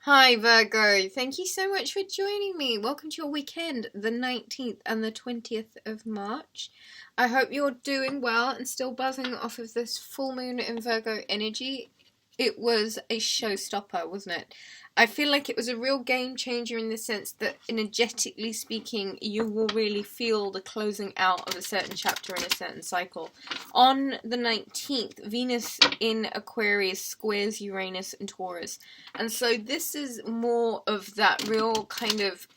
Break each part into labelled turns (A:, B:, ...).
A: Hi Virgo, thank you so much for joining me. Welcome to your weekend, the 19th and the 20th of March. I hope you're doing well and still buzzing off of this full moon in Virgo energy. It was a showstopper, wasn't it? I feel like it was a real game changer in the sense that, energetically speaking, you will really feel the closing out of a certain chapter in a certain cycle. On the 19th, Venus in Aquarius squares Uranus and Taurus. And so this is more of that real kind of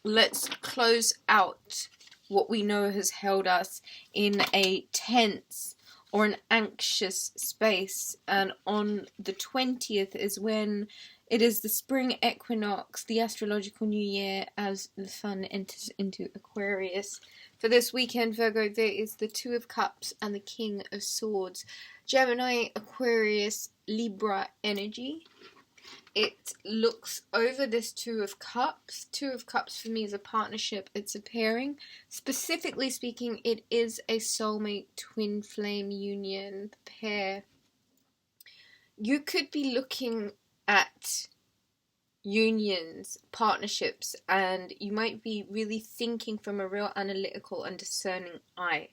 A: let's close out what we know has held us in a tense or an anxious space. And on the 20th is when it is the spring equinox, the astrological new year, as the sun enters into Aquarius. For this weekend, Virgo, there is the Two of Cups and the King of Swords. Gemini, Aquarius, Libra energy. It looks over this Two of Cups. Two of Cups for me is a partnership. It's a pairing. Specifically speaking, it is a soulmate twin flame union pair. You could be looking at unions, partnerships, and you might be really thinking from a real analytical and discerning eye.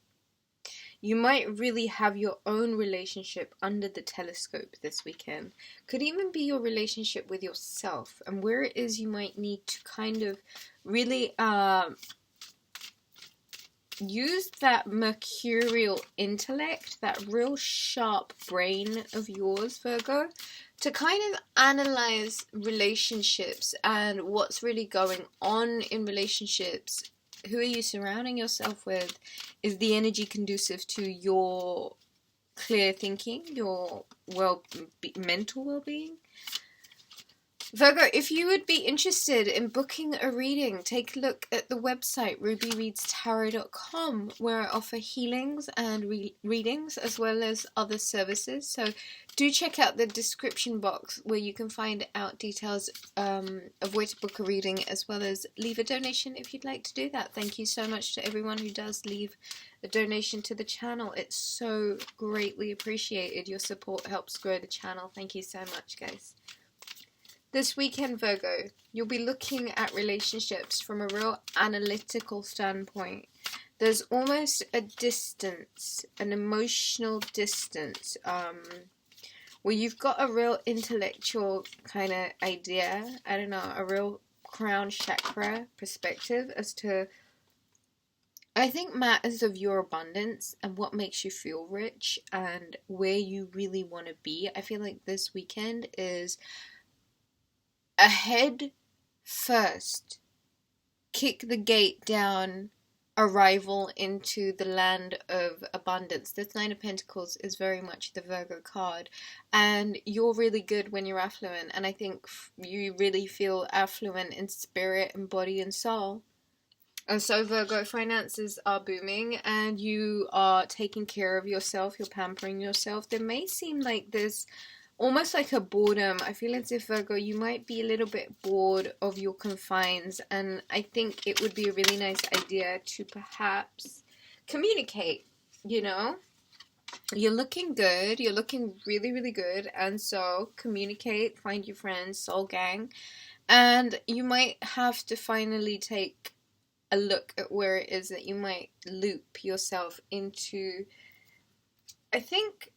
A: You might really have your own relationship under the telescope this weekend. Could even be your relationship with yourself, and where it is you might need to kind of really use that mercurial intellect, that real sharp brain of yours, Virgo, to kind of analyze relationships and what's really going on in relationships. Who are you surrounding yourself with? Is the energy conducive to your clear thinking, your mental well-being? Virgo, if you would be interested in booking a reading, take a look at the website rubyreadstarot.com, where I offer healings and readings as well as other services. So do check out the description box where you can find out details of where to book a reading, as well as leave a donation if you'd like to do that. Thank you so much to everyone who does leave a donation to the channel. It's so greatly appreciated. Your support helps grow the channel. Thank you so much, guys. This weekend, Virgo, you'll be looking at relationships from a real analytical standpoint. There's almost a distance, an emotional distance, where you've got a real intellectual kind of idea, I don't know, a real crown chakra perspective as to, I think, matters of your abundance and what makes you feel rich and where you really want to be. I feel like this weekend is a head first, kick the gate down, arrival into the land of abundance. This Nine of Pentacles is very much the Virgo card, and you're really good when you're affluent, and I think you really feel affluent in spirit and body and soul. And so, Virgo, finances are booming and you are taking care of yourself, you're pampering yourself. There may seem like there's almost like a boredom. I feel as if, Virgo, you might be a little bit bored of your confines, and I think it would be a really nice idea to perhaps communicate, you know? You're looking good, you're looking really, really good, and so communicate, find your friends, soul gang, and you might have to finally take a look at where it is that you might loop yourself into, I think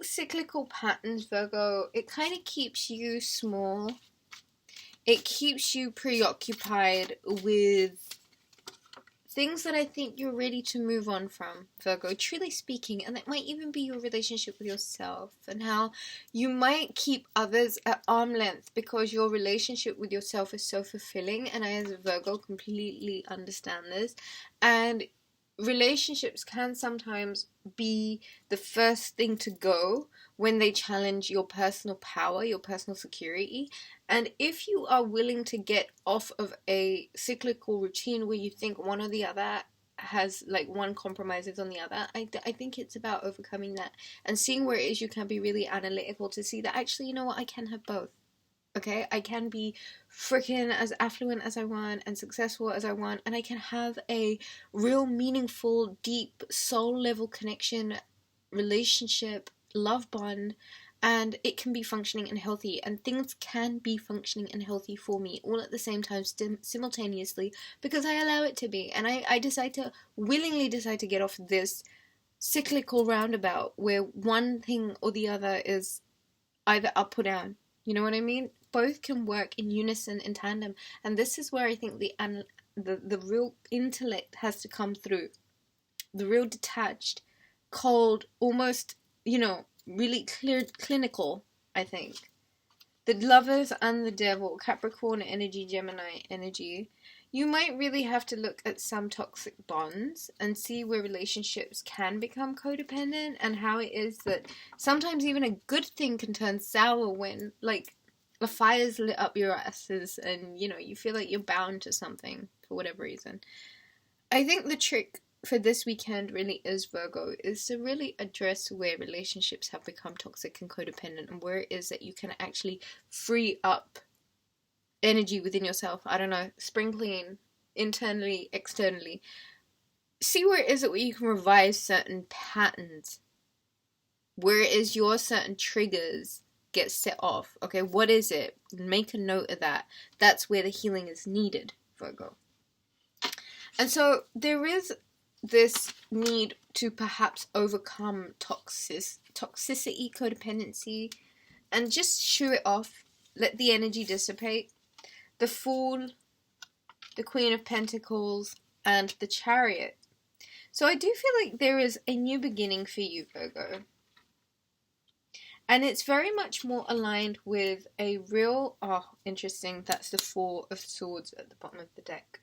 A: cyclical patterns, Virgo. It kind of keeps you small. It keeps you preoccupied with things that I think you're ready to move on from, Virgo, truly speaking. And that might even be your relationship with yourself, and how you might keep others at arm's length because your relationship with yourself is so fulfilling. And I, as a Virgo, completely understand this. And relationships can sometimes be the first thing to go when they challenge your personal power, your personal security. And if you are willing to get off of a cyclical routine where you think one or the other has, like, one compromises on the other, I think it's about overcoming that and seeing where it is you can be really analytical to see that actually, you know what, I can have both. Okay, I can be freaking as affluent as I want and successful as I want, and I can have a real meaningful, deep, soul level connection, relationship, love bond, and it can be functioning and healthy, and things can be functioning and healthy for me all at the same time, simultaneously, because I allow it to be, and I willingly decide to get off this cyclical roundabout where one thing or the other is either up or down. You know what I mean? Both can work in unison, in tandem, and this is where I think the real intellect has to come through. The real detached, cold, almost, really clear, clinical, I think. The Lovers and the Devil, Capricorn energy, Gemini energy. You might really have to look at some toxic bonds and see where relationships can become codependent, and how it is that sometimes even a good thing can turn sour when, like, a fire's lit up your asses and, you feel like you're bound to something for whatever reason. I think the trick for this weekend really is, Virgo, is to really address where relationships have become toxic and codependent, and where it is that you can actually free up energy within yourself. I don't know, spring clean, internally, externally. See where it is that you can revise certain patterns, where it is your certain triggers get set off. Okay, what is it? Make a note of that. That's where the healing is needed, Virgo. And so there is this need to perhaps overcome toxicity, codependency, and just shoo it off. Let the energy dissipate. The Fool, the Queen of Pentacles, and the Chariot. So I do feel like there is a new beginning for you, Virgo. And it's very much more aligned with a real... Oh, interesting. That's the Four of Swords at the bottom of the deck.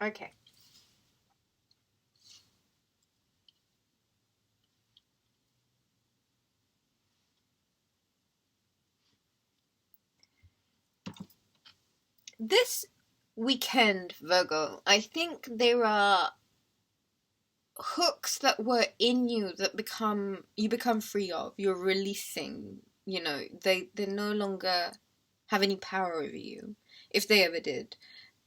A: Okay. This weekend, Virgo, I think there are hooks that were in you that you become free of. You're releasing, they no longer have any power over you, if they ever did.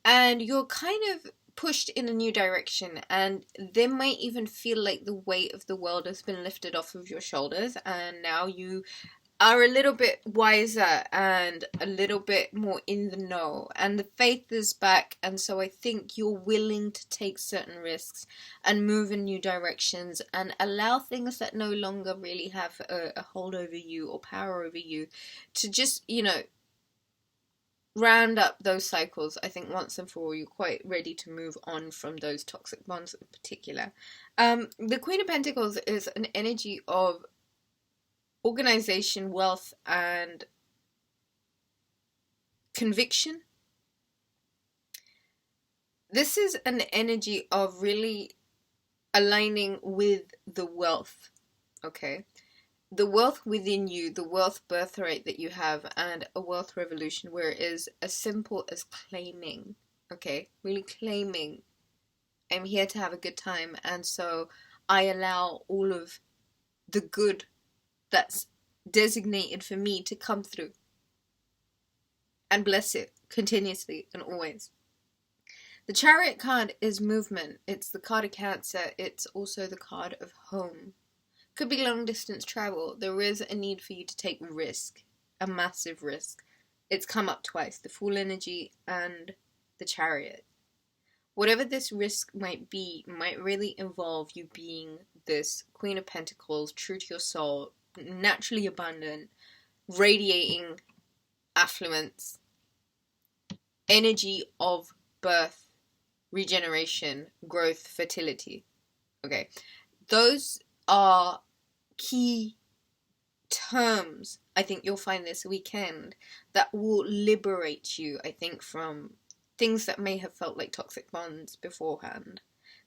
A: And you're kind of pushed in a new direction, and they might even feel like the weight of the world has been lifted off of your shoulders, and now you are a little bit wiser and a little bit more in the know, and the faith is back, and so I think you're willing to take certain risks and move in new directions and allow things that no longer really have a hold over you or power over you to just, round up those cycles. I think once and for all, you're quite ready to move on from those toxic bonds in particular. The Queen of Pentacles is an energy of organization, wealth, and conviction. This is an energy of really aligning with the wealth, okay? The wealth within you, the wealth birthright that you have, and a wealth revolution where it is as simple as claiming, okay? Really claiming, I'm here to have a good time, and so I allow all of the good that's designated for me to come through and bless it continuously and always. The Chariot card is movement. It's the card of Cancer. It's also the card of home. Could be long distance travel. There is a need for you to take risk, a massive risk. It's come up twice, the Fool energy and the Chariot. Whatever this risk might be, might really involve you being this Queen of Pentacles, true to your soul, naturally abundant, radiating affluence, energy of birth, regeneration, growth, fertility. Okay, those are key terms I think you'll find this weekend that will liberate you, I think, from things that may have felt like toxic bonds beforehand.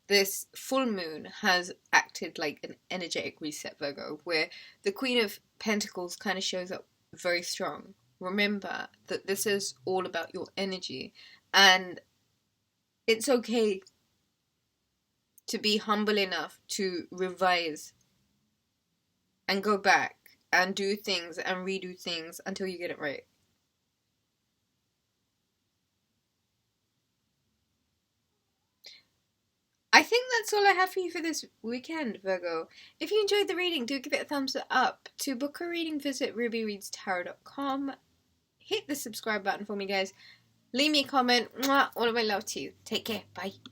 A: This full moon has acted like an energetic reset, Virgo, where the Queen of Pentacles kind of shows up very strong. Remember that this is all about your energy, and it's okay to be humble enough to revise and go back and do things and redo things until you get it right. I think that's all I have for you for this weekend, Virgo. If you enjoyed the reading, do give it a thumbs up. To book a reading, visit rubyreadstarot.com. Hit the subscribe button for me, guys. Leave me a comment. Mwah, all of my love to you. Take care. Bye.